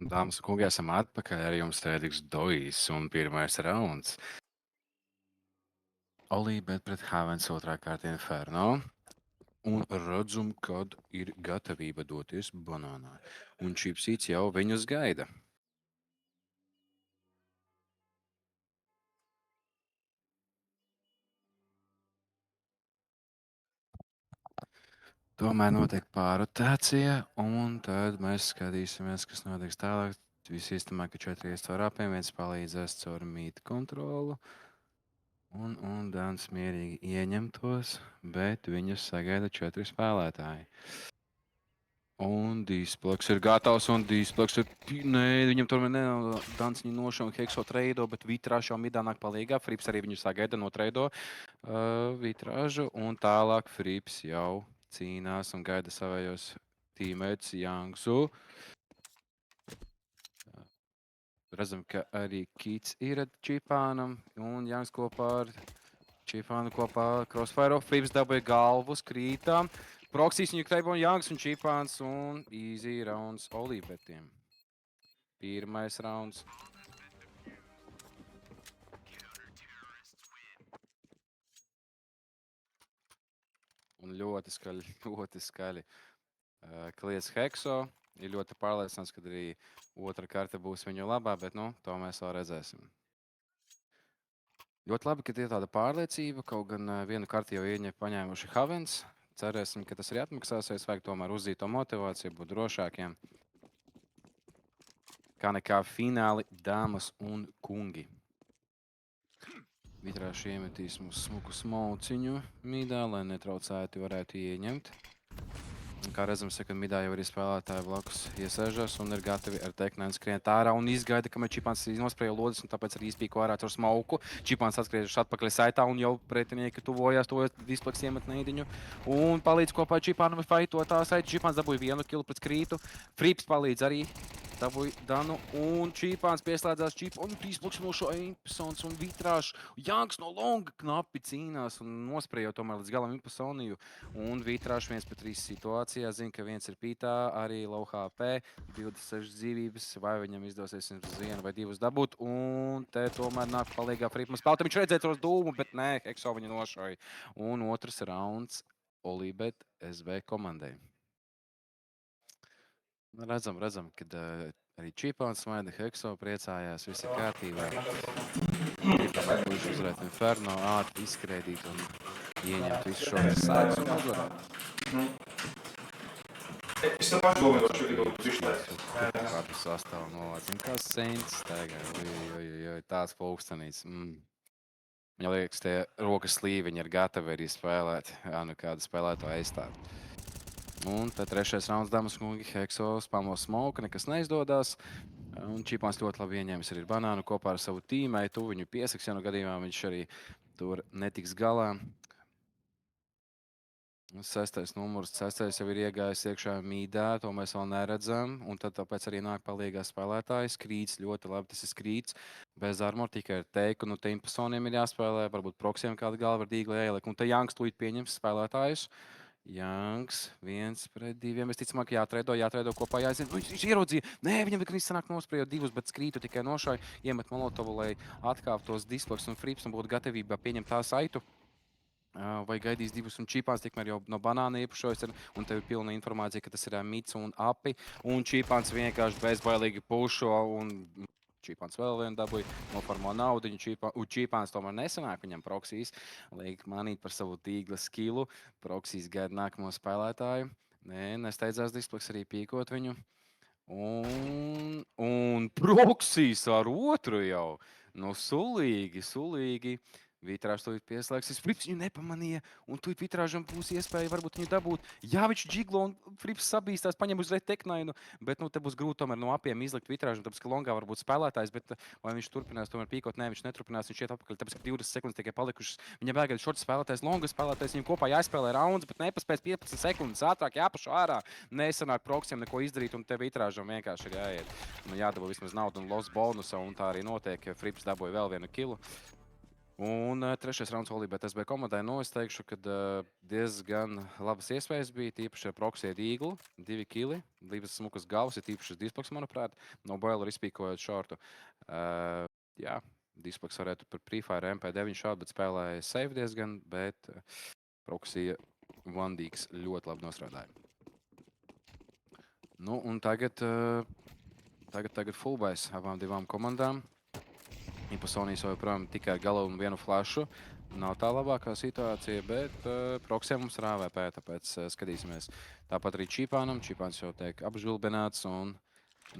Dāmas un kungi, esam atpakaļ. Ar jums Rēdiks Dojs un pirmais rauns. Olībet pret Havens otrā kārta Inferno. Un redzam, kad ir gatavība doties banānā. Un Čipsīts jau viņus gaida. Tomēr notiek pārrotācija, un tad mēs skatīsimies, kas notiks tālāk. Visticamāk, ka 4 iestāra apiem, viens palīdzēs caur mītu kontrolu. Un Dans mierīgi ieņem tos, bet viņus sagaida 4 spēlētāji. Un Dīsplaks ir gatavs, un Dīsplaks ir... Nē, viņam tomēr nenāk Dans viņu nošauja Hekso treido, bet Vitrāžu jau midā nāk palīgā. Frips arī viņu sagaida no treido Vitrāžu, un tālāk Frips jau cīnās un gaida savējos teammates Youngsu. Redzam, ka arī Kits ir ar Čipānam, un Youngs kopā ar Čipānu kopā Crossfire. Frips dabūja galvu, krītām. Proksīs viņu Kreibo un Youngs un Čipāns un easy rounds Olībetiem. Pirmais rounds. Un ļoti skaļi, ļoti skaļi. Kliedz Hekso. Ir ļoti pārliecināts, ka arī otra karte būs viņu labā, bet nu, to mēs vēl redzēsim. Ļoti labi, ka ir tāda pārliecība, kaut gan vienu karti jau paņēmuši Havens. Cerēsim, ka tas arī atmaksāsies, vajag tomēr uzzīt to motivāciju, būt drošākiem. Kā nekā fināli dāmas un kungi. Vitrāši iemetīs mums smuku smauciņu midā, lai netraucēti varētu ieņemt. Kā redzam, ka midā jau arī spēlētāji blakus iesēžas un ir gatavi ar teknēm skriet ārā un izgaida, kamēr Čipāns nosprēja lodes un tāpēc arī izpīko ārā caur smauku. Čipāns atgriežas atpakaļ saitā un jau pretinieki tuvojās to Dīsplaks iemet neidiņu un palīdz kopā Čipānam faitot tā saita. Čipāns dabūja 1 kilu pret krītu. Frips palīdz arī. Dabūja Danu un Čipāns pieslēdzās un Dīsplaks nošauja Impasons un Vitrāžu. Youngs no longa knapi cīnās un nosprēja tomēr līdz galam Impasoniju. Un Vitrāžu 1 pret 3 situācijā. Zina, ka viens ir pītā, arī low HP, 26 dzīvības. Vai viņam izdosies 1 vai 2 dabūt. Un te tomēr nāk palīgā Fripam spēlētājiem. Viņš redzēja tos dūmu, bet nē, Hekso viņu nošauja. Un otrs rauns Olībet SV komandai. Redzam, kad arī Čipāns smaida, Hekso priecājās, viss ir kārtībā. Gribam, kurš uzvarēt Inferno, ātri izskrēdīt un ieņemt visu šo sāks un uzvarēt. Es tam pašu domāju, ka šodien prišlēs. Kādu sastāvu nolācim, kā Saints staigā, tāds pulkstenīts. Man liekas, tie rokas slīviņi ir gatavi arī spēlēt, nu kādu spēlēto aizstāt. Un tad trešais rauns, dāmas un kungi, Hekso spamo smoka, nekas neizdodas. Un Čipāns ļoti labi ieņēmis arī banānu kopā ar savu tīmeitu. Viņu piesaks, ja nu gadījumā viņš arī tur netiks galā. 6. numurs, 6. jau ir iegājis iekšā mīdā, to mēs vēl neredzam. Un tad tāpēc arī nāk palīgā spēlētājs. Krīts ļoti labi, tas ir Krīts. Bez armor, tikai ar teiku, nu te Impasoniem ir jāspēlē, varbūt proksiem kāda galva ar dīgli ieliek. Un te Youngs tūlīt pieņems spēlētājus. Youngs 1 pret 2. Es ticamāk, jātreido kopā, jāizina. Viņš ieraudzīja. Nē, viņam vienkārši sanāk nosprējot 2, bet Krītu tikai nošauja. Iemet Molotovu, lai atkāptos Dīsplaks un Frips un būtu gatavībā pieņemt tā saitu. Vai gaidīs 2 un Čipāns tikmēr jau no banāna iepušojas. Un tev ir pilna informācija, ka tas ir Mits un Api. Un Čipāns vienkārši bezbailīgi pušo un... Čipāns vēl vienu dabūja, noformo naudu, un Čipāns tomēr nesanāk viņam proksīs, liek manīt par savu tīgla skilu. Proksīs gaida nākamo spēlētāju. Nē, nesteidzās Dīsplaks arī pīkot viņu. Un proksīs ar otru jau. Nu, sulīgi. Vitrāžs tūlīt pieslēgsies. Frips viņu nepamanīja, un tūlīt Vitrāžam būs iespēja varbūt viņu dabūt. Jā, viņš džiglo, un Frips sabīstās, paņem uzreiz teknainu, bet nu, te būs grūti tomēr no apiem izlikt Vitrāžam, tāpēc, ka longā varbūt spēlētājs, bet vai viņš turpinās tomēr pīkot? Nē, viņš neturpinās, viņš iet atpakaļ, tāpēc, ka 20 sekundes tikai palikušas. Viņam vajag šorts spēlētājs, longa spēlētājs, viņam kopā jāspēlē rauns, bet nepaspēs 15 sekundes ātrāk jāpašu ārā. Nesanāk proksiem neko izdarīt, un te Vitrāžam vienkārši ir jāiet. Nu, jādabū vismaz naudu un loss bonusa, un tā arī notiek, Frips dabūja vēl 1 kilu. Un trešais rauns Olībēt SB komandai, es teikšu, ka diezgan labas iespējas bija, tīpaši ar Proxy Eagle, 2 kili, divas smukas galvas, ir tīpaši Displaks, manuprāt, no Boiler izpīkojot šortu. Jā, Displaks varētu par Prefire MP9 šādu, bet spēlēja safe diezgan, bet Proxy Vandīgs ļoti labi nostrādāja. Nu, un tagad fullbais abām divām komandām. Impasonijas joprojām tikai ar galu un vienu flašu. Nav tā labākā situācija, bet Proxy mums ir AVP, tāpēc skatīsimies. Tāpat arī Čīpānam. Čīpāns jau tiek apžulbināts un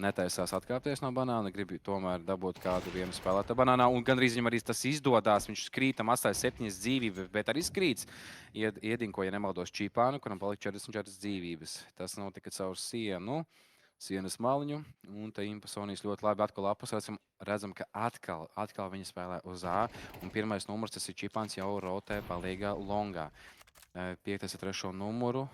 netaisās atkāpties no banāna. Grib tomēr dabūt kādu vienu spēlētāju banānā. Un gandrīz viņam arī tas izdodās. Viņš skrītam atstāja 7 dzīvības, bet arī skrīts. Iedinko, ja nemaldos, Čīpānu, kuram palika 44 dzīvības. Tas notika caur sienu. Sienas maliņu, un te Impasonijas ļoti labi atkal apusēsim. Redzam, ka atkal viņi spēlē uz A, un pirmais numurs, tas ir Čipāns, jau rotē palīgā longā. 5. ar 3. numuru,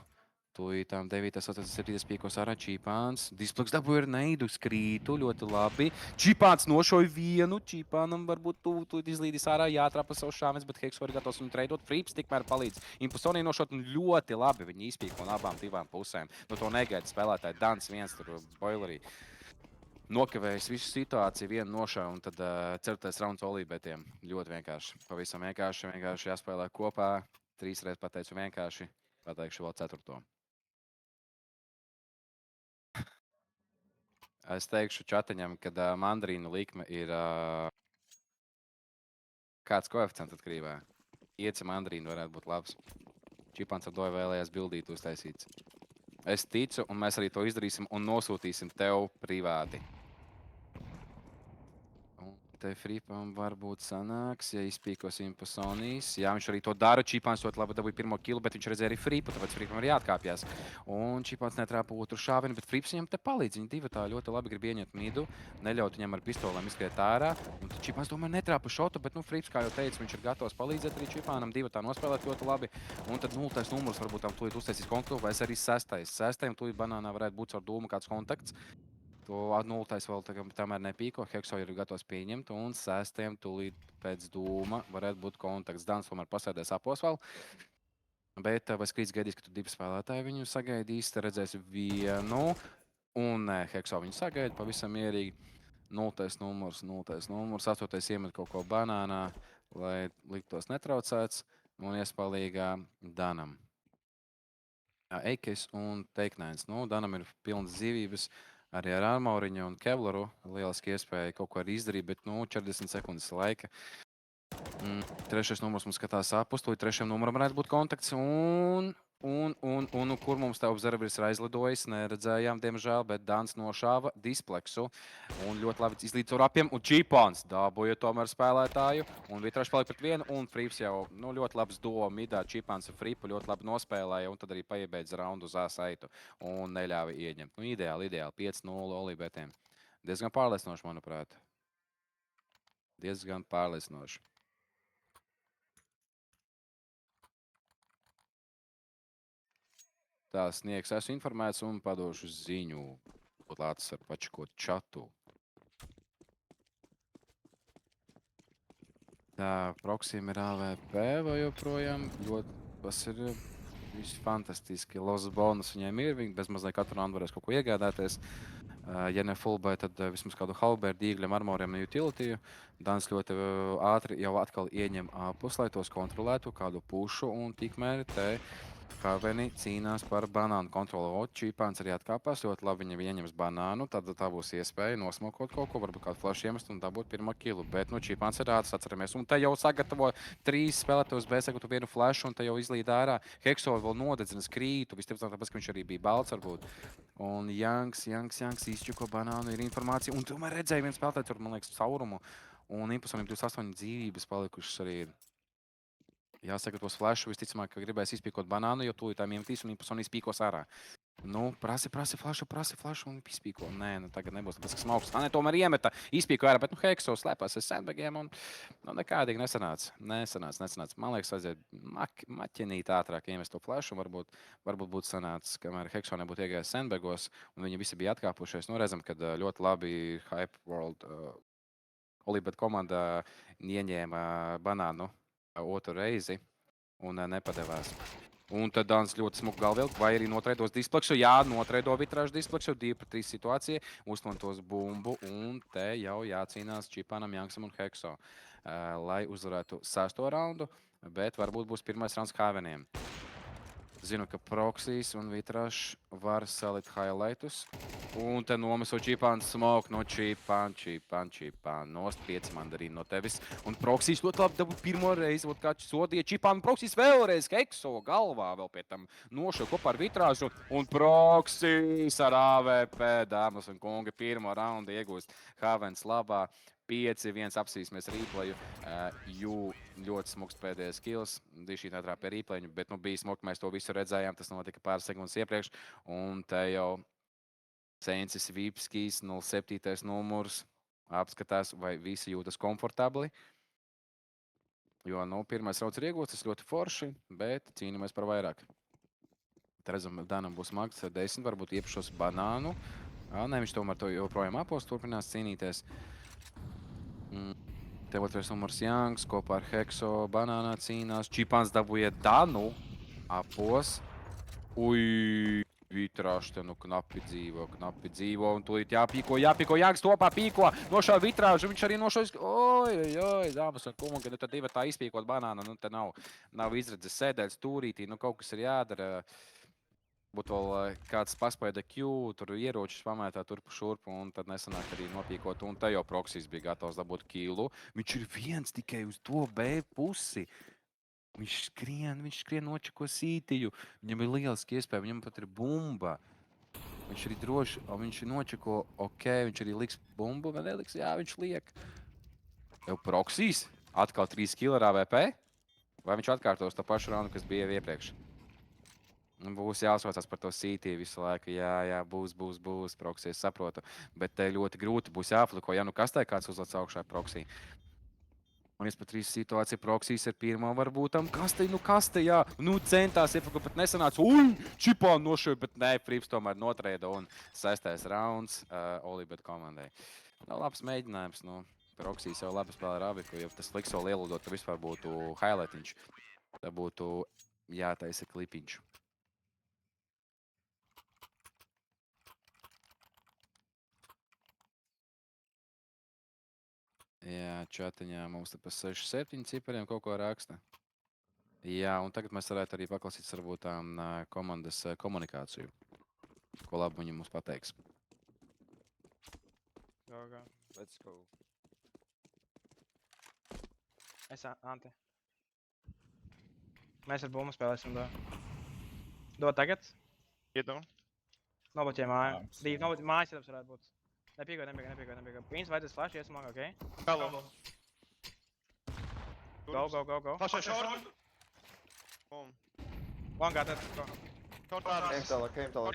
tūlītām 9. 7. pīkos ārā Čipāns. Displaks dabūja ar neidu, skrītu, ļoti labi. Čipāns nošoja vienu, Čipānam varbūt tu izlīdīs ārā, jātrapa savu šāvis, bet Heks var gatavs viņu treidot. Frips tikmēr palīdz. Impasonija nošot ļoti labi, viņi izpīko no abām divām pusēm. No to negaida spēlētāji. Dans viens tur Boilerī. Nokavējis visu situāciju, vienu nošauju, un tad certais rauns Olībētiem. Ļoti vienkārši. Pavisam vienkārši jāspēlē kopā. 3 reizes pateicu vienkārši, pateikšu vēl 4. Es teikšu čateņam, ka mandarīnu likme ir kāds koeficients atkarībā. 5 mandarīnu varētu būt labs. Čipāns ar doju vēlējās bildīt uztaisīts. Es ticu, un mēs arī to izdarīsim un nosūtīsim tev privāti. Te Fripam varbūt sanāks, ja izpīkos Impasonijas. Jā, viņš arī to dara. Čipāns ļoti labi dabūja pirmo kilu, bet viņš redzēja arī Fripu, tāpēc Fripam ir jāatkāpjas. Un Čipāns netrāpa otru šāvienu, bet Frips viņam te palīdz. Viņi divi tā ļoti labi grib ieņemt midu, neļaut viņam ar pistolēm izskriet ārā. Un Čipāns tomēr netrāpa šotu, bet Frips, kā jau teicu, viņš ir gatavs palīdzēt arī Čipānam. Divi tā nospēlēt ļoti labi. Un tad 0. numurs varbūt tam tūlīt uztaisīs kontaktu, vai arī 6. 6. tūlīt banānā varētu būt ar dūmu kāds kontakts. To 0. vēl tomēr nepīko, Hekso ir gatavs pieņemt, un 6. tūlīt pēc dūma varētu būt kontakts. Dans tomēr pasēdēs apos vēl. Bet vai skrīts gaidīs, ka tu 2 spēlētāji viņu sagaidīs, te redzēsi vienu, un Hekso viņu sagaida pavisam mierīgi. 0. numurs, 8. iemet kaut ko banānā, lai liktos netraucēts, un iespalīgā Danam. Eikes un Teiknēns. Danam ir pilnas dzīvības. Arī ar Armauriņu un Kevlaru lieliski iespēja kaut ko arī izdarīt, bet 40 sekundes laika. 3. numurs mums skatās apus, tūlīt 3. numuram varētu būt kontakts, un kur mums te observeris ir aizlidojis, neredzējām, diemžēl, bet Dans nošāva Displeksu, un ļoti labi izlīdz ar apiem, un Čipāns dabūja tomēr spēlētāju, un Vitrašs palika pret vienu, un Frips jau ļoti labs duo midā, Čipāns ar Fripu ļoti labi nospēlēja, un tad arī paiebeidz raundu uz A-saitu, un neļāva ieņemt. Ideāli, 5-0 Olībētiem. Diezgan pārliecinoši, manuprāt. Diezgan pārliecinoši. Tā sniegs, esmu informēts un padošu ziņu. Būt lācis ar pačikot čatu. Tā, Proxim ir AVP vai joprojām. Tas ir viss fantastiski. Lozas bonus viņiem ir. Viņi bezmaz katru randu varēs kaut ko iegādāties. Ja ne fullbuy, tad vismaz kādu halberdu, dīgļiem, armoriem un utility. Dans ļoti ātri jau atkal ieņem apus, lai tos kontrolētu, kādu pušu, un tikmēr te Kaveni cīnās par banānu kontrolu. Čipāns arī atkāpās, ļoti labi viņi ieņems banānu, tad tā būs iespēja nosmokot kaut ko, varbūt kādu flash iemest un dabūt pirmo kilu. Bet Čipāns ir ātrs, atceramies. Un te jau sagatavo 3 spēlētājus B, sagatavo vienu flash, un te jau izlīd ārā. Hekso vēl nodedzina skrītu, visticamāk, tāpēc, ka viņš arī bija balts varbūt. Un Janks izčuko banānu, ir informācija. Un tomēr redzēja viens spēlētājs tur, man liekas, caurumu. Un Impasoniem 28 dzīvības palikušas arī ir. Jāsaka, tos flashu visticamāk, ka gribēs izpīkot banānu, jo tūlītām iemetīs un Impasonija izpīkos ārā. Prasi flashu un izpīko. Nē, tagad nebūs, tāpēc, ka smauks. Nē, tomēr iemeta, izpīko ārā, bet Hekso slēpās ar sandbagiem un nekādīgi nesanāca. Man liekas, vajadzēja maķenīt ātrāk iemest to flashu, varbūt būtu sanācis, kamēr Hekso nebūtu iegājis sandbagos un viņi visi bija atkāpušies. Redzam, ka ļoti labi Hype World Olibet komanda ieņēma banānu otru reizi un nepadevās. Un tad Dans ļoti smuku galvilku, vai arī notreidos displekšu. Jā, notreido vitrāžu displekšu, 2-3 situācija, uztlantos bumbu, un te jau jācīnās Čipanam, Janksam un Hekso, lai uzvarētu 6. raundu, bet varbūt būs pirmais rauns Haveniem. Zinu, ka Proxys un Vitrašs var salikt highlightus. Un te nomeso Čipānu smoke no Čipānu. Nost 5 mandarīnu no tevis. Un Proxys ļoti labi dabū pirmo reizi. Vot kā sodīja Čipānu. Proxys vēlreiz Hekso galvā vēl pie tam nošo kopā ar Vitražu. Un Proxys ar AVP, dāmas un kungi, pirmo raundu iegūst Havens labā. 5-1 apsīsimies replayu. Jū ļoti smuks pēdējais kills. Dišīt ātrā pie replayu, bet bija smuki, mēs to visu redzējām. Tas notika pāris sekundes iepriekš. Un te jau Censis Vipskijs, 07. numurs, apskatās, vai visi jūtas komfortabli. Jo, pirmais rauds ir iegūts, tas ļoti forši, bet cīnāmies par vairāk. Tad redzam, Danam būs mags 10, varbūt iepašos banānu. Nē, viņš tomēr to joprojām apos, turpinās cīnīties. Te otrais numurs Janks, kopā ar Hekso banānā cīnās. Čipāns dabūja Danu apos. Ui, Vitrāžs te knapi dzīvo, un tūlīt jāpīko. Janks topā pīko, nošauj Vitrāžu, viņš arī nošauj. Oi, dāmas un kungi, tad divi tā izpīkot banāna, te nav izredzes sēdēt stūrītī, kaut kas ir jādara. Būtu vēl kāds paspaida Q, tur ieročus pamētā turpu šurpu, un tad nesanāk arī nopīkot. Un te jau Proxys bija gatavs dabūt killu. Viņš ir viens tikai uz to B pusi. Viņš skrien nočeko sītiju. Viņam ir lieliski iespēja, viņam pat ir bumba. Viņš arī droši, viņš nočeko, viņš arī liks bumbu, vai neliks? Jā, viņš liek. Jau Proxys, atkal 3 kill ar AVP? Vai viņš atkārtos to pašu raundu, kas bija iepriekš? Būs jāsaucās par to sītī visu laiku. Jā, būs, Proxy, es saprotu. Bet te ļoti grūti būs jāfliko. Ja kastē kāds uzlec augšā Proxy. Un es pat 3 situācija Proxys ir pirmā varbūt tam kastē, jā. Centās iepako, bet nesanāca. Čipānu nošauja, bet nē, Frips tomēr notreido. Un 6. rauns Olibet komandai. Labs mēģinājums. Proxys jau labi spēlē ar Aviku, jo tas Likso lieludot, ka vispār būtu highlightiņš. Tā būtu jātaisa klipiņš. Jā, čatiņā mums te pa 6-7 cipariem kaut ko raksta. Jā, un tagad mēs varētu arī paklausīties varbūt tām komandas komunikāciju. Ko labi viņi mums pateiks. Go. Let's go. Es Ante. Mēs ar bumbu spēlēsim do. Do tagad? Iedu. Noboķē māju. Noboķē mājas iedaps varētu būt. Nepīko. Pīns vai tas flash ies manga, ok? Galo. Go. Flashai short. Boom. One got it. Go. Short ārās. Came tālāk.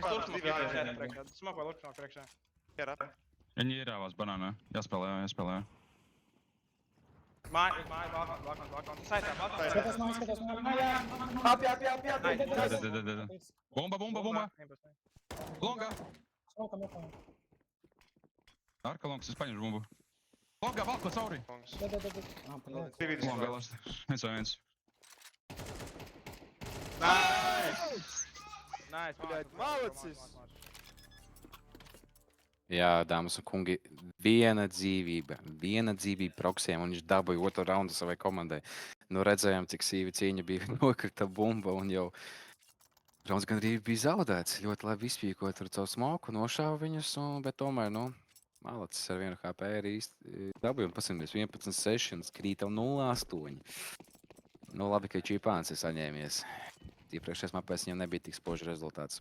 Smoke vēl lukšanā priekšā. Ierā. Viņi ierāvās banānā. Jāspēlē. Māja, balkons. Saitā, balkons. Bomba. Longa. Arkalongs, es paņemšu bumbu. Longa, valko cauri. Longa, last. 1v1. Nice. Malacis. Jā, dāmas un kungi, viena dzīvība Proxiem, un viņš dabūja otru raundu savai komandai. Redzējām, cik sīva cīņa bija, nokrita bumba, un jau rauns gandrīz bija zaudēts. Ļoti labi izpīkot ar savu smoku, nošāva viņus, bet tomēr, Malacis ar 1 HP ir īsti dabūja, un pasimties 11-6, un krītam 0-8. Labi, ka Čipāns ir saņēmies. Iepriekšējās mapēs viņam nebija tik spoži rezultāts.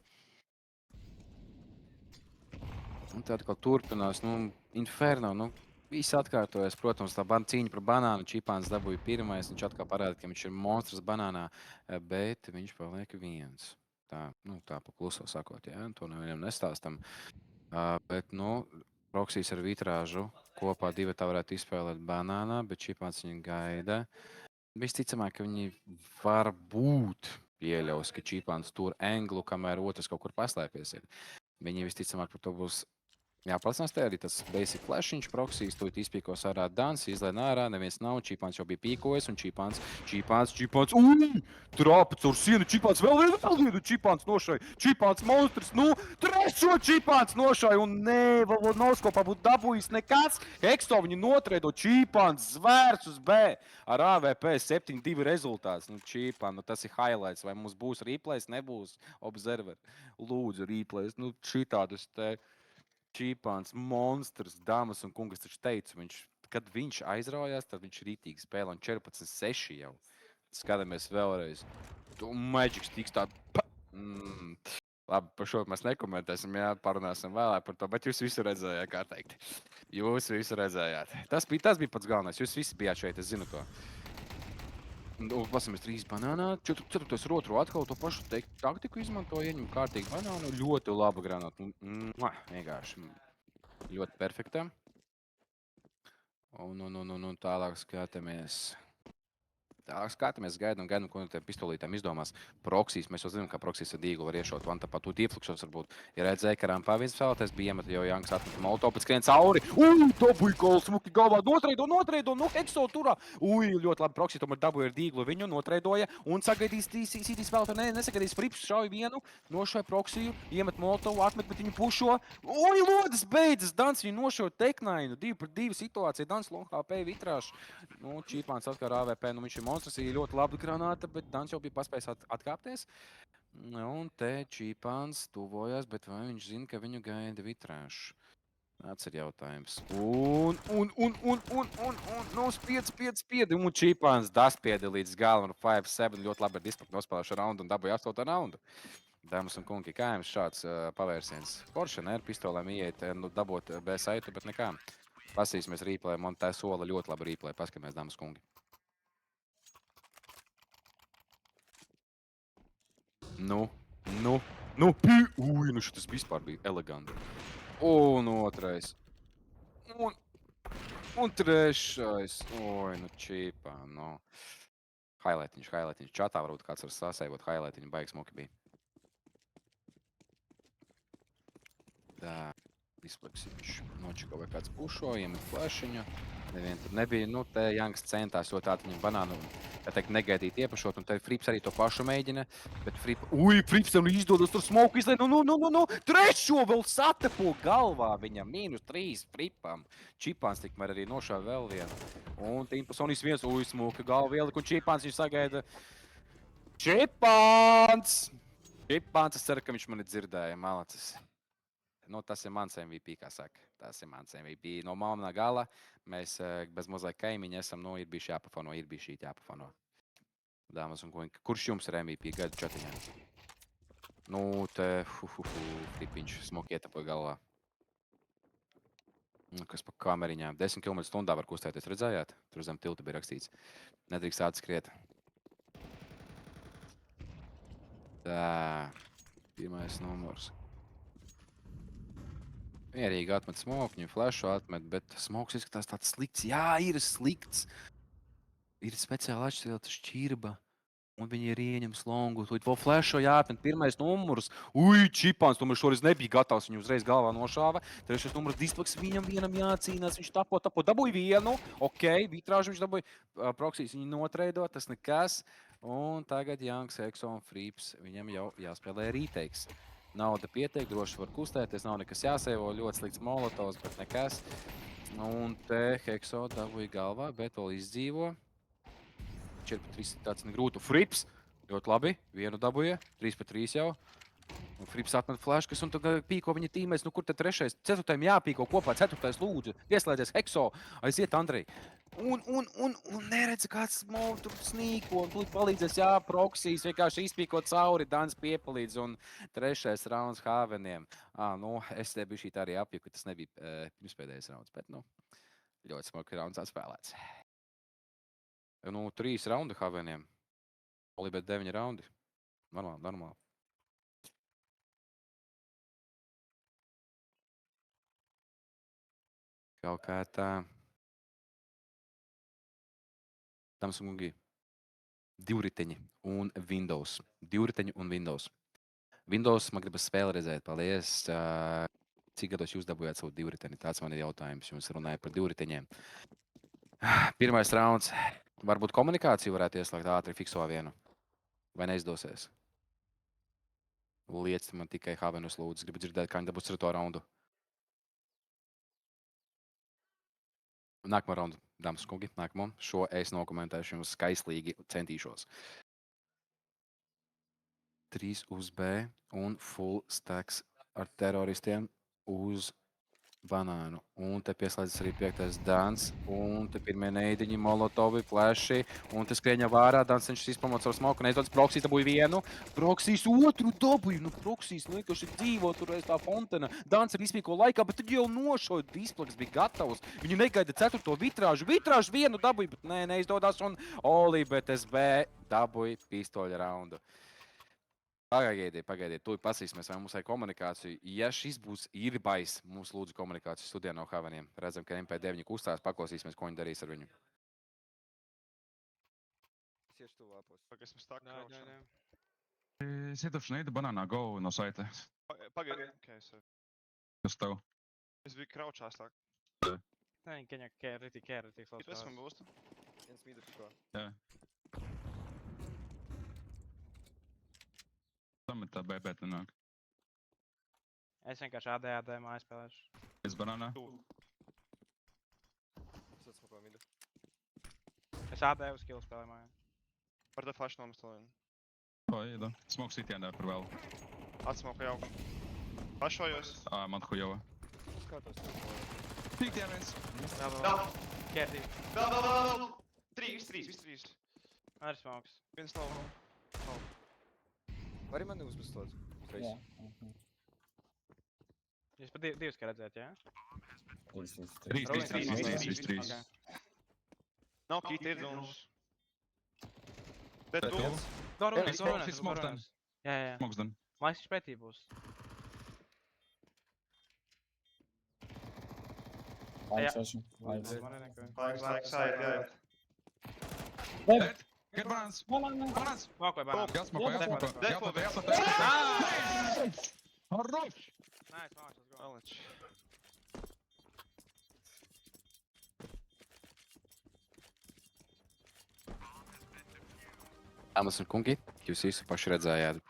Un tā atkal turpinās, Inferno, viss atkārtojas. Protams, tā cīņa par banānu, Čipāns dabūja pirmais, viņš atkal parāda, ka viņš ir monstrs banānā, bet viņš paliek viens. Tā pa kluso sakot, jā, to nevienam nestāstam. Bet, Proxys ar Vitrāžu kopā divi tā varētu izspēlēt banānā, bet Čipāns viņu gaida. Visticamāk, ka viņi varbūt pieļaus, ka Čipāns tur englu, kamēr otrs kaut kur paslēpies ir. Viņi visticamāk par to būs Jā, pats te arī tas basic flashiņš, proksijas, to izpīkos ārā Dans, izlēn ārā, neviens nav, Čīpāns jau bija pīkojis, un Čīpāns, trāpa caur sienu, Čīpāns vēl vienu, Čīpāns nošai, Čīpāns monstrs, trešo Čīpāns nošai, un Volodnovskopā būtu dabūjis nekas, Hekso viņu notreido, Čīpāns zvērs uz B, ar AVP 7-2 rezultāts, Čīpān, tas ir highlights, vai mums būs replays, nebūs, observer, lūdzu replays, šitādus te. Čīpāns, monstrs, dāmas un kungas taču teicu, kad viņš aizraujās, tad viņš rītīgi spēlē un 14-6 jau. Skatāmies vēlreiz. Magics tiks tā... Labi, par šo mēs nekomentēsim, jā, parunāsim vēlāk par to, bet jūs visu redzējāt, kā teikt. Jūs visu redzējāt. Tas bija pats galvenais, jūs visi bijāt šeit, es zinu to. Pasamies 3 banānā, 4. rotru atkal to pašu taktiku izmanto, ieņem kārtīgi banānu, ļoti laba granāta. Vienkārši ļoti perfekta. Un tālāk skatāmies. Gaidām, ko no tiem pistolītēm izdomās. Proksijas, mēs jau zinām, ka proksijas ar dīglu var iešot, man tāpat tūt ieflikšos varbūt. Ja redzēja, ka Rampā viens vēlētais bija iemet, jau Janks atmeta Molotov, pēc skrien cauri. Dabūja kols, smuki galvā, notreido, Hekso turā. Ļoti labi, proksija tomēr dabūja ar dīglu viņu, notreidoja un sagaidīs sītīs vēlētāju, nesagaidīs Frips, šauj vienu, nošauja proksiju, iemet Molotovu, atmet, bet viņu pušo. Lodas beidzas, Dans viņu nošauja teknainu, 2-2 situācija, Dans long HP vitrāš. Čīpāns atkar AVP, viņš ir monstrs, ir ļoti laba granāta, bet Dans jau bija paspējis atkāpties. Un te Čīpāns tuvojas, bet vai viņš zina, ka viņu gaida vitrāš? Tāds ir jautājums. Spiedi, un Čīpāns daspiedi līdz galam, un 5-7 ļoti labi ar dispaktu nospēlēšu raundu un dabūja 8. raundu. Dāmas un kungi, kā jums šāds pavērsiens? Forši, ne, ar pistolēm ieiet, dabot B saitu, bet nekā. Pasīsimies replay, man tā sola ļoti labi replay, paskamies, dāmas kungi. Šitas vispār bija eleganti. Un otrais. Un trešais. Čīpā, Highlightiņš. Čatā varbūt kāds var sasēvot highlightiņu, baigs smuki bija. Tā. Displaksiņš nočiko vai kāds pušo, iemet flashiņu. Nevien tur nebija, te Janks centās, jo tā viņam banānu, negaidīt iepašot, un te Frips arī to pašu mēģina, bet Frips jau izdodas tur smoku izlēn, trešo vēl satepo galvā viņam, -3 Fripam. Čīpāns tikmēr arī nošāva vēl vienu. Un Timpsonis viens, smoka galva ielika, un Čīpāns viņu sagaida. Čīpāns! Es ceru, ka viņš mani dzirdēja, malacis. Tas ir mans MVP, kā saka. Tas ir mans MVP. No malnā gala mēs bez mazliet kaimiņa esam, ir bijuši jāpafano. Dāmas un kungi, kurš jums ir MVP gadu čatiņā? Flipiņš smoki ietapoja galvā. Kas pa kameriņām? 10 km/h var kustēties, redzējāt? Tur zem tilta bija rakstīts. Nedrīkst atskriet. Tā. Pirmais numurs. Mierīgi atmet smoku, viņu flashu atmet, bet smoks izskatās tāds slikts. Jā, ir slikts. Ir speciāli atšķirta šķirba. Un viņi ir ieņems longu. Tūlīt vēl flashu jāatmet pirmais numurs. Čīpāns tomēr šoreiz nebija gatavs. Viņu uzreiz galvā nošāva. Trešais numurs displaks viņam vienam jācīnās. Viņš tapo. Dabūja vienu. Ok, vitrāžu viņš dabūja. Proksijas viņu notreido. Tas nekas. Un tagad Janks, Hekso un Frips. Viņam jau jāspēlē retakes. Nauda pietiek, droši var kustēties, nav nekas jāsēvo, ļoti slikts molotovs, bet nekas. Un te Hekso dabūja galvā, bet vēl izdzīvo. 4-3 tāds negrūtu. Frips, ļoti labi, vienu dabūja, 3-3 jau. Un Frips atmet flashkas un tagad pīko viņa tīmēs, kur te trešais, 4. jāpīko kopā, 4. lūdzu, pieslēdzies Hekso, aiziet Andrei. Un neredz kāds tur snīko, un tūlīt palīdzēs, proksijas, vienkārši izpīko cauri, Dans piepalīdz, un 3. rauns Haveniem. Es te biju šī tā arī apjuku, tas nebija pirmspēdējais rauns, bet, ļoti smuki rauns atspēlēts. 3 raundi Haveniem, bet 9 raundi. Normāli. Kaut kā tā. Dāmas un kungi, 2 riteņi un Windows. 2 riteņi un Windows. Windows man gribas spēli redzēt, paldies. Cik gados jūs dabūjāt savu divriteni? Tāds man ir jautājums. Jums runāja par divriteņiem. Pirmais rauns. Varbūt komunikāciju varētu ieslēgt ātri fikso vienu. Vai neizdosies? Liec man tikai Havenus lūdzu. Gribu dzirdēt, kā viņi dabūs ar to raundu. Nākamā raunda, dāmas un kungi, nākamo. Šo es nokomentēšu jums skaislīgi centīšos. 3 uz B un full stacks ar teroristiem uz banānu. Un te pieslēdzas arī 5. Dans. Un te pirmie neidiņi, molotovi, flashi. Un te skrieņa vārā. Dans cenšas izpamot savu smoku. Neizdodas Proksīs dabūja vienu. Proksīs otru dabūja. Nu, Proksīs vienkārši dzīvo tur aiz tā fontena. Dans ir izpīko laikā, bet tad jau nošoja. Displaks bija gatavs. Viņi negaida 4. vitrāžu. Vitrāžu vienu dabūja, bet nē, neizdodas. Un Oli, bet SB dabūja pistoļa raundu. Pagaidiet, tu pasīsimies, vai mums vajag komunikāciju. Ja šis būs īrbais, mums lūdzu komunikāciju studijā no Haveniem. Redzam, ka MP9 kustās, paklausīsimies, ko viņi darīs ar viņu. Cieši tu lapos. Esmu stuck. Sit of nade, banānā, go no site. Pagaid. Okay, so. Kas tev? Es biju kraučā stuck. Nē, Keņa rītī Tu esi man būstu? Viens mīda tikko. Jā. Samet tā BB te nāk. Es vienkārši AD māju spēlēšu. Es banānā. Tu. Es atsmokā mīda. Es AD uz killu spēlēju māju. Par te flash nomastelēju. O, iedā. Smoke sitienā par vēlu. Atsmoka jau. Pašojos. Man hujova. Skatos. Sitienā viens. Vēl. Kērtī. Vēl. 3. Ar smokes. Viens nav. Vari mani uzbustot? Jā. Jūs pat divas kā redzēt, jā? 3. Nav kīta ir zonas. Bet tu. Dorunas, Smokes, smokes then. Jā. Smokes then. Laiks pretī būs. Laiks aiziet. Get banāns. Banāns. Smokoja banānu. Jāsmoko. Harroš! Nice, let's go. Aleč. Dāmas un kungi, jūs visu paši redzējāt.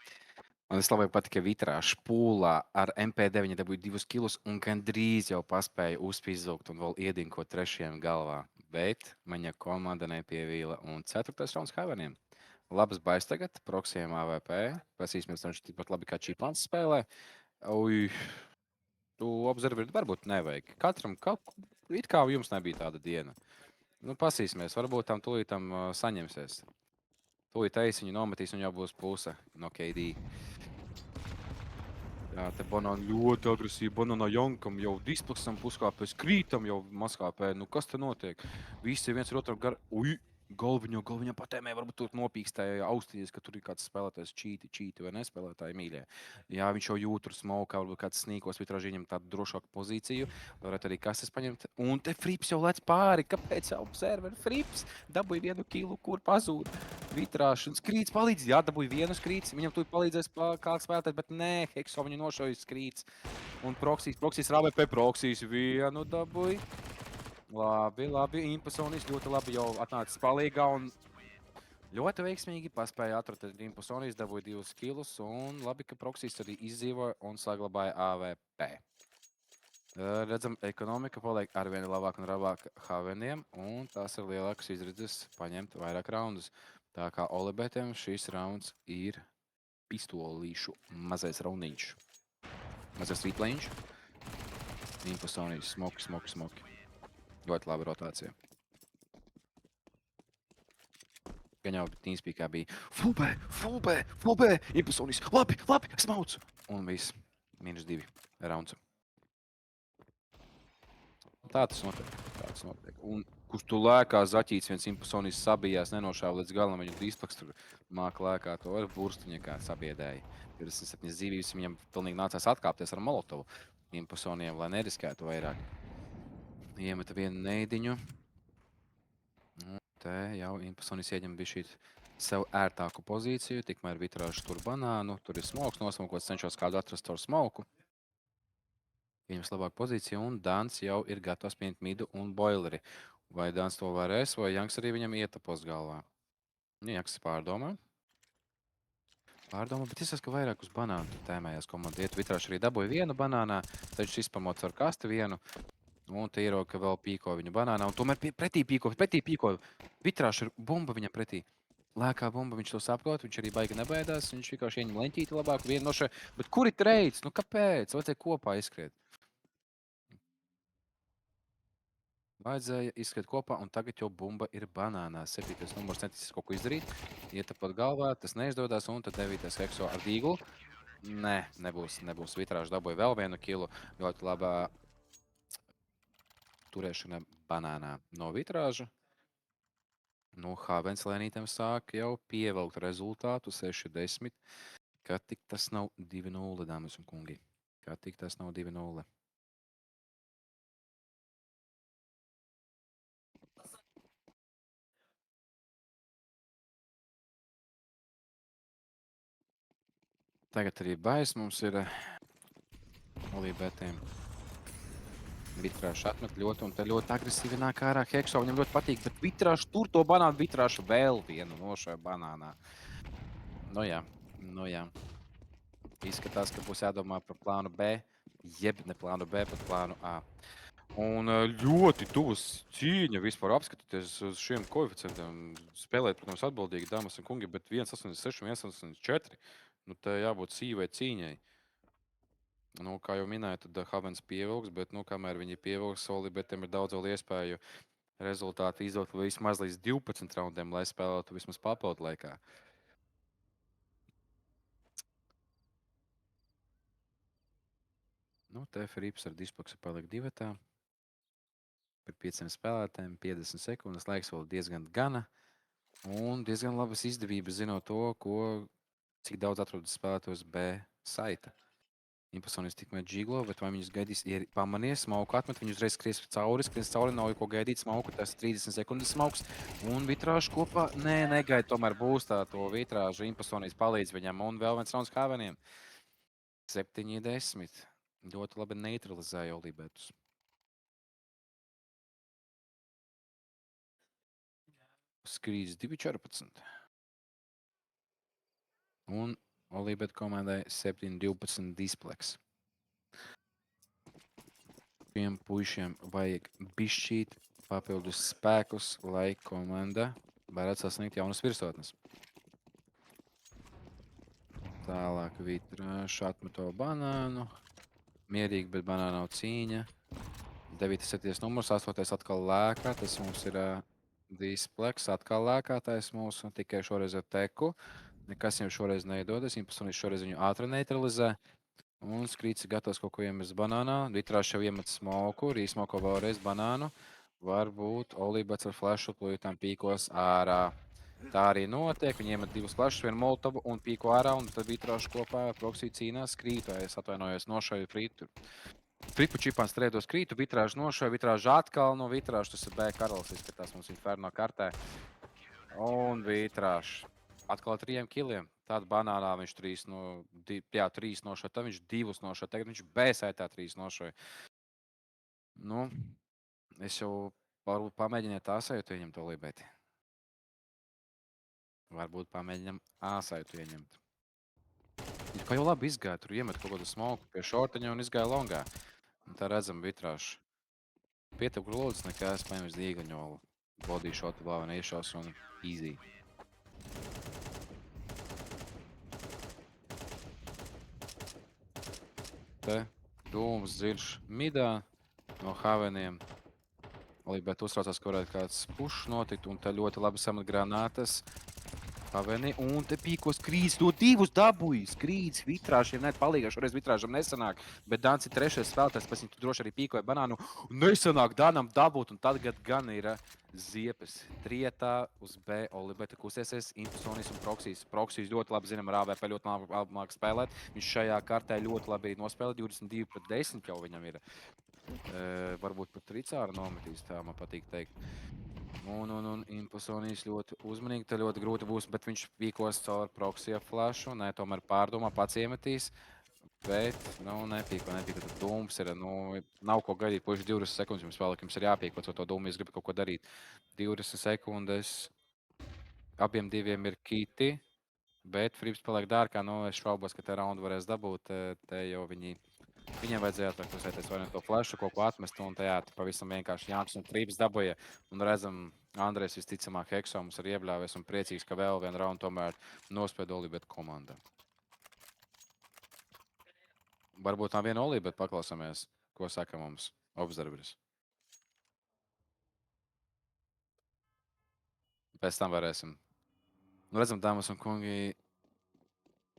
Man Slavai patika vitrā špūlā ar MP9 dabūja 2 kilus un gandrīz jau paspēja uzpizaukt un vēl iedinkot trešajam galvā. Bet maņa komanda nepievīla un 4. rauns Haveniem. Labas baiss tagad, Proksiem AVP. Pasīsimies, viņš tikpat labi kā Čiplans spēlē. Uj, tu observeri varbūt nevajag. Katram, it kā jums nebija tāda diena. Nu, pasīsimies, varbūt tam tūlītam saņemsies. Tūlīt eisiņu nometīs un jau būs puse no KD. Jā, te banāna ļoti agresīva. Banāna Jankam jau displaksam puskāpēs, krītam jau mazkāpē. Nu, kas te notiek? Visi viens ar otru gar... Uj, galviņam patēmē, varbūt tur nopīkstēja austiņas, ka tur ir kāds spēlētājs čīti vai nespēlētāji mīļie. Jā, viņš jau jūt tur smokā, varbūt kāds snīkos vitrāži viņam tādu drošāku pozīciju. Varētu arī kastes paņemt. Un te Frips jau lec pāri. Kāpēc jau observer Frips? Dabūja 1 kilu, kur pazūd. Vitrāši un skrīts palīdz. Jā, dabūja 1 skrīts. Viņam tur palīdzēs kāds spēlētājs, bet nē, Hekso viņu nošojas skrīts. Un Proksīs RAVP Proksīs 1 dabūja. Labi, Imposonis ļoti labi jau atnācis palīgā un ļoti veiksmīgi paspēja atrast Imposonis, dabūja 2 kilus un labi, ka Proksīs arī izdzīvoja un saglabāja AVP. Redzam, ekonomika paliek arvien labāk un labāk Haveniem un tās ir lielākas izredzes paņemt vairāk raundus. Tā kā Olibetiem šis rauns ir pistolīšu mazais rauniņš. Mazais rītlaiņš. Imposonis, smoki. Ļoti laba rotācija. Gan jau Teamspeakā bija full B, Imposonis, labi, smaucu. Un viss, -2 rauns. Tā tas notiek. Un kurš tu lēkā zaķīts, viens Imposonis sabijās, nenošāva līdz galam, viņu displaks tur māk lēkā, to ar burstiņa kā sabiedēja. 27 dzīvības, viņam pilnīgi nācās atkāpties ar molotovu Imposoniem, lai neriskētu vairāk. Iemeta 1 neidiņu. Te jau Imposonis ieņem bišķīt sev ērtāku pozīciju, tikmēr vitrāžu tur banānu, tur ir smoks nosmokots, cenšos kādu atrast ar smoku. Ieņems labāku pozīciju, un Dans jau ir gatavs pieņemt midu un boileri. Vai Dans to varēs, vai Janks arī viņam ietapos galvā? Janks pārdomā. Pārdomā, bet izsaka, ka vairāk uz banānu tēmējās komanda. Iet vitrāši arī dabūja vienu banānā, taču izpamots ar kastu vienu. Un te ieroka, ka vēl pīko viņu banānā, un tomēr pretī pīko. Vitrāši ir bumba viņam pretī. Lēkā bumba, viņš to saprot, viņš arī baigi nebaidās, viņš vienkārši ieņem leņķīti labāk vienu no šeit. Bet kur ir treids? Nu kāpēc? Vajadzēja kopā izskriet. Vajadzēja izskriet kopā, un tagad jau bumba ir banānā. 7. numurs centīsies kaut ko izdarīt. Ietapat galvā, tas neizdodas, un tad 9. Hekso ar dīglu. Nē, nebūs. Vitrāži dabūja vēl vienu kilu. Ļoti labā turēšana banānā no vitrāža. Nu, Havens lēnītēm sāk jau pievelkt rezultātu 6-10. Kad tik tas nav 2-0, dāmas un kungi. Kad tik tas nav 2-0. Tagad arī bais mums ir olībētiem. Vitrāši atmet ļoti, un te ļoti agresīvi nāk ārā Hekso. Viņam ļoti patīk, bet vitrāši tur to banānu, vitrāši vēl vienu no šajā banānā. Nu jā. Izskatās, ka būs jādomā par plānu B, jeb ne plānu B, bet plānu A. Un ļoti tuvas cīņa vispār apskatoties uz šiem koeficientiem. Spēlēt, protams, atbildīgi, dāmas un kungi, bet 1,86 un 1,84. Nu, te jābūt sīvai cīņai. Nu, kā jau minēju, tad Havens pievilks, bet, nu, kamēr viņi pievilks, olībētiem ir daudz vēl iespēju rezultātu izdot vismaz līdz 12 raundiem, lai spēlētu vismaz papildu laikā. Nu, te Frips ar dispaksu paliek divatā. Par 500 spēlētēm, 50 sekundes, laiks vēl diezgan gana. Un diezgan labas izdevības zinot to, cik daudz atrodas spēlētos B saita. Imposonis tikmēr džiglo, bet vai viņus gaidīs, ja pamanies, smoku atmet, viņi uzreiz skries cauri, nav jau ko gaidīt, smoku, tas 30 sekundes smoks, un vitrāžu kopā, negaida, tomēr būs tā to vitrāžu, Imposonis palīdz viņam, un vēl viens rauns Haveniem. 7-10, ļoti labi neutralizēja olībētus. Skrīdz 2-14. Un olībētu komandai 7-12 displeks. Šiem puišiem vajag bišķīt papildus spēkus, lai komanda varētu sasniegt jaunas virsotnes. Tālāk vitrāšu atmeto banānu. Mierīgi, bet banāna nav cīņa. 9-7 numurs, 8. atkal lēkā, tas mums ir displeks, atkal lēkātais mūsu, tikai šoreiz ar teku. Nekas viņam šoreiz neiedodas, Imposonis šoreiz viņu ātri neutralizē. Un Skrīts ir gatavs kaut ko iemest banānā. Vitrāši jau iemet smoku, rīsmoko vēlreiz banānu. Varbūt olībēts ar flashu plūjotām pīkos ārā. Tā arī notiek, viņi iemet divus flashus, vienu molotovu un pīko ārā, un tad vitrāši kopā proksī cīnās Skrītu. Es atvainojos, nošauju Fritu. Fripu čipāns strēdos Krītu, vitrāži nošauju, vitrāži atkal no vitrāžu. Tas ir B karalis, izskatās mums Inferno kartē. Un vitrāži. Atkal 3 kiliem. Tāda banānā viņš 3 nošauja, tad viņš 2 nošauja, tagad viņš B saitā 3 nošauja. Nu, es jau varbūt pamēģiniet A sajūtu ieņemt olībēti. Varbūt pamēģinam A sajūtu ieņemt. Kā jau labi izgāja, tur iemet kaut kādu smoku pie šorteņa un izgāja longā. Un tā redzam vitrāšu. Pietev grūdus nekās, paņems dīgaņolu. Body shotu vēl un iešaus un easy. Te dūms dziļš midā no Haveniem. Olībēt uztraucās, ka varētu kāds pušs notikt, un te ļoti labi samet granātas. Haveni, un te pīko Skrīts, to 2 dabūja. Skrīts vitrāšiem net palīgā, šoreiz vitrāžam nesanāk, bet Dans ir 3. spēlētājs, pēc viņu droši arī pīkoja banānu. Nesanāk Danam dabūt, un tagad gan ir ziepes trietā uz B. Olībēta kustēsies, Imposonis un Proksijs. Proksijs ļoti labi zinām ar AVP, ļoti labi māk spēlēt. Viņš šajā kartē ļoti labi nospēlē, 22-10 jau viņam ir. Varbūt pat Ricāra nometīs, tā man patīk teikt. Un Imposonis ļoti uzmanīgi, te ļoti grūti būs, bet viņš pīkos caur Proksija flashu, tomēr pārdomā, pats iemetīs. Bet, nepīko. Tur dūms ir, nav ko gaidīt. Puiši 20 sekundes jums vēl, jums ir jāpīko, to dūmu, jūs gribat kaut ko darīt. 20 sekundes. Abiem diviem ir kiti, bet Frips paliek dārkā. Es šaubos, ka te raundu varēs dabūt. Te jau viņiem vajadzēja atraktusēties vai ne to flešu, kaut ko atmest, un tajā pavisam vienkārši Jānis un Frips dabūja. Un redzam, Andrejs visticamāk Hekso mums ir iebļāvies un priecīgs, ka vēl vienu raundu tomēr nospēd Olibet komanda. Varbūt nav viena Olibet, paklausāmies, ko saka mums observeris. Pēc tam varēsim. Redzam, dāmas un kungi,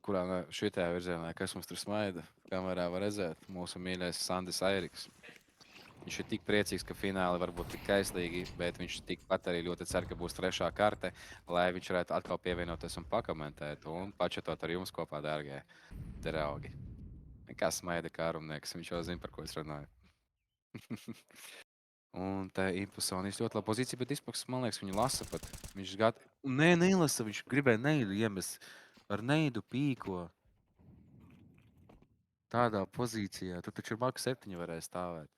kurā šitajā virzienā, kas mums tur smaida, kamerā var redzēt, mūsu mīļais Sandis Airiks. Viņš ir tik priecīgs, ka fināli var būt tik kaislīgi, bet viņš tikpat arī ļoti cer, ka būs trešā karte, lai viņš varētu atkal pievienoties un pakomentēt un pačatot ar jums kopā, dārgie draugi. Kā smaida kārumnieks, viņš jau zina, par ko es runāju. Un te Impulsonijas ļoti laba pozīcija, bet Ispaks, man liekas, viņu lasa pat. Viņš nelasa, viņš gribēja neidu iemest. Ar neidu pīko. Tādā pozīcijā. Tur taču ir Maka 7 varēja stāvēt.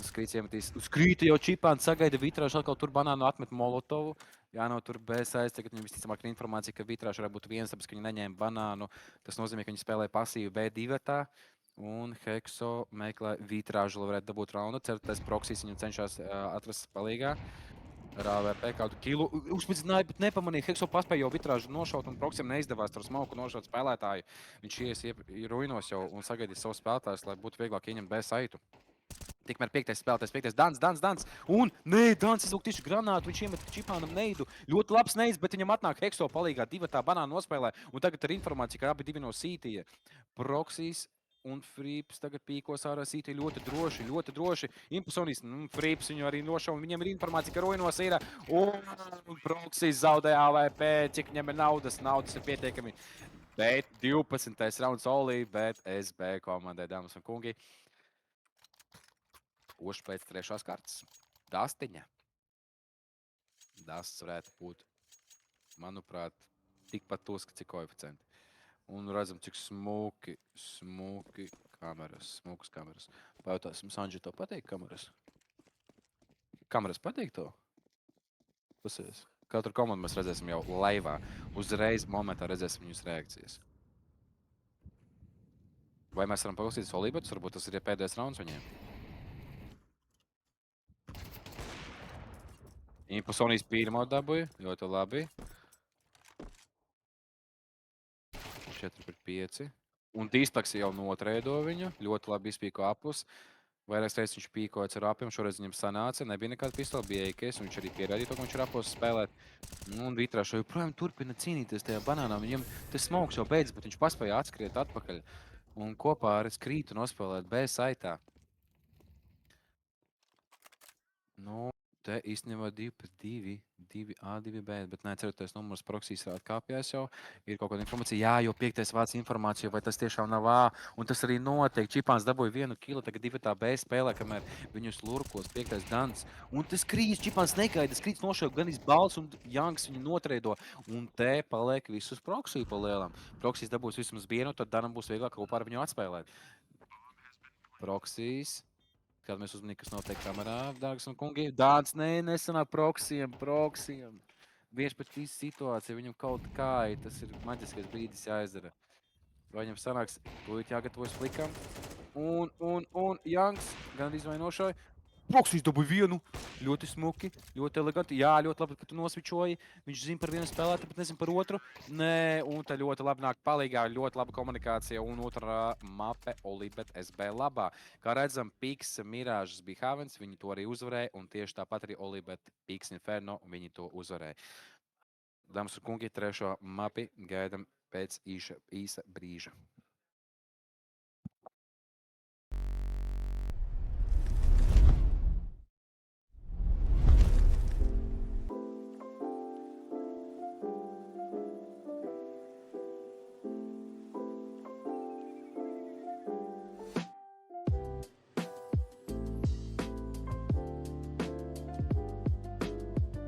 Skrīts iemetīs. Skrīta jau čipāni sagaida Vitrāžu, atkal tur banānu atmet Molotovu. Jā, nav tur BSAS, tagad viņam visticamāk ir informācija, ka Vitrāžu varētu būt viens, tāpēc, ka viņi neņēma banānu. Tas nozīmē, ka viņi spēlē pasīvi B2. Un Hekso meklē Vitrāžu, lai varētu dabūt raundu. Certais Proxys viņam cenšas atrast palīgā. Ar AVP kādu kilu. Uzspēdzināja, bet nepamanīja. Hekso paspēja jau Vitrāžu nošaut, un Proxym neizdevās ar smoku nošaut spēlētāju. Viņš ies ruinos jau un sagaidīs savus spēlētājus, lai būtu vieglāk ieņemt B saitu. Tikmēr 5. spēlētājs, 5. Dans. Un, Dans izlūk tieši granātu, viņš iemet čipānam neidu. Ļoti labs neids, bet viņam atnāk Hekso palīgā, 2. banānu nospēlē. Un tagad ir informācija, ka abi divi no sītīja. Proxys un Frips tagad pīkos ārā sītīja ļoti droši. Impulsonijas, Frips viņu arī nošauja, un viņiem ir informācija, ka ruinos ir. Un Proxys zaudē AVP, cik viņam ir naudas ir pietiekami. Bet 12. rauns Olī, bet SB komandai, dāmas un kungi. Oši pēc 3. kārtas. Dastiņa. Dasts varētu būt, manuprāt, tikpat tuska, cik koeficienti. Un redzam, cik smuki kameras, smukas kameras. Pajautāsim, Sanži, to patīk kameras? Kameras patīk to? Pusies. Katru komandu mēs redzēsim jau laivā. Uzreiz momentā redzēsim viņus reakcijas. Vai mēs varam paklausīties Olibetus? Varbūt tas ir pēdējais rauns viņiem. Impulsonijas pirmo dabūja, ļoti labi. 4-5. Un Dīspaks jau notrēdo viņu, ļoti labi izpīko apus. Vairākas reizes viņš pīkojas ar apiem, šoreiz viņam sanāca, nebija nekāda pistola, bija EKS, un viņš arī pierādīja to, ka viņš ir apos spēlēt. Un Vitrāžu joprojām turpina cīnīties tajā banānā, viņam tas smogs jau beidzas, bet viņš paspēja atskriet atpakaļ. Un kopā ar Skrītu nospēlēt B saitā. Te īstenībā 2-2, 2A, 2B, bet neceroties numurs Proxys atkāpjās jau. Ir kaut kāda informācija, jā, jo 5. vāc informāciju, vai tas tiešām nav A. Un tas arī notiek. Čipāns dabūja 1 kilu, tagad 2B spēlē, kamēr viņus lurkos 5. Dans. Un tas Skrīts, Čipāns negaida, Skrīts nošauja gan izbals, un Janks viņu notreido. Un te paliek visus Proxy pa lielam. Proxys dabūs vismaz vienu, tad Danam būs vieglāk kopā ar viņu atspēlēt. Proxys. Kad mēs uzmanīgi, kas notiek kamerā, dārgas un kungi. Dans, nesanāk Proxyam. Vienš pēc šīs situācija, viņam kaut kā, tas ir maģiskais brīdis jāizdara. Vai viņam sanāks, tūlīt jāgatavojas flikam. Un Janks gan izvainošoja. Proxys dabūja vienu. Ļoti smuki, ļoti eleganti. Jā, ļoti labi, ka tu nosvičoji. Viņš zina par vienu spēlētāju, bet nezina par otru. Nē, un te ļoti labi nāk palīgā, ļoti laba komunikācija. Un otrā mape Olibet SB labā. Kā redzam, Piks, Mirāžas bija Havens, viņi to arī uzvarēja. Un tieši tāpat arī Olibet, Piks, Inferno, viņi to uzvarēja. Dāmas un kungi, trešo mapi gaidam pēc īsa brīža.